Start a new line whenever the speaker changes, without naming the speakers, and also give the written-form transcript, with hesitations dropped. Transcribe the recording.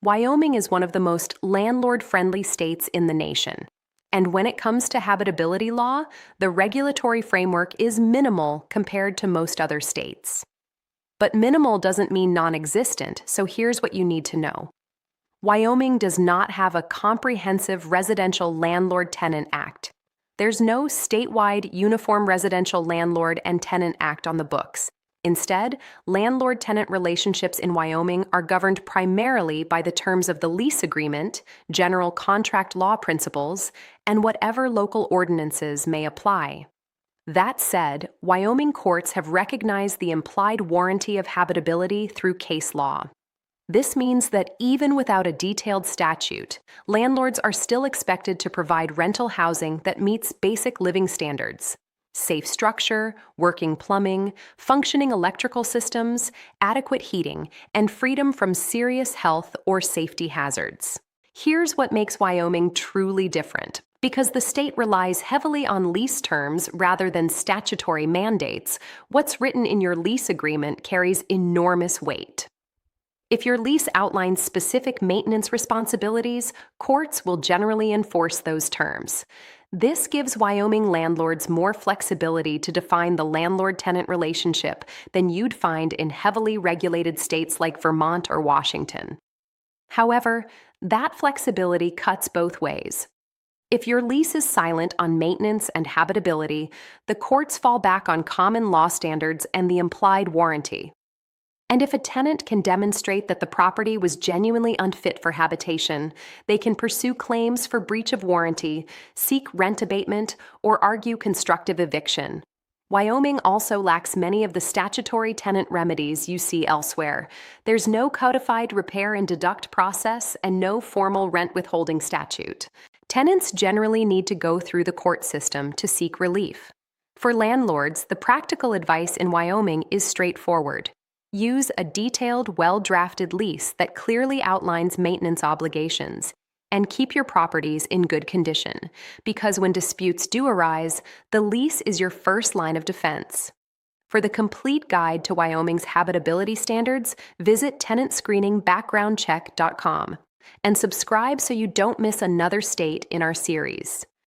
Wyoming is one of the most landlord-friendly states in the nation. And when it comes to habitability law, the regulatory framework is minimal compared to most other states. But minimal doesn't mean non-existent, so here's what you need to know. Wyoming does not have a comprehensive residential landlord-tenant act. There's no statewide uniform residential landlord and tenant act on the books. Instead, landlord-tenant relationships in Wyoming are governed primarily by the terms of the lease agreement, general contract law principles, and whatever local ordinances may apply. That said, Wyoming courts have recognized the implied warranty of habitability through case law. This means that even without a detailed statute, landlords are still expected to provide rental housing that meets basic living standards: safe structure, working plumbing, functioning electrical systems, adequate heating, and freedom from serious health or safety hazards. Here's what makes Wyoming truly different. Because the state relies heavily on lease terms rather than statutory mandates, what's written in your lease agreement carries enormous weight. If your lease outlines specific maintenance responsibilities, courts will generally enforce those terms. This gives Wyoming landlords more flexibility to define the landlord-tenant relationship than you'd find in heavily regulated states like Vermont or Washington. However, that flexibility cuts both ways. If your lease is silent on maintenance and habitability, the courts fall back on common law standards and the implied warranty. And if a tenant can demonstrate that the property was genuinely unfit for habitation, they can pursue claims for breach of warranty, seek rent abatement, or argue constructive eviction. Wyoming also lacks many of the statutory tenant remedies you see elsewhere. There's no codified repair and deduct process and no formal rent withholding statute. Tenants generally need to go through the court system to seek relief. For landlords, the practical advice in Wyoming is straightforward. Use a detailed, well-drafted lease that clearly outlines maintenance obligations, and keep your properties in good condition, because when disputes do arise, the lease is your first line of defense. For the complete guide to Wyoming's habitability standards, visit tenantscreeningbackgroundcheck.com and subscribe so you don't miss another state in our series.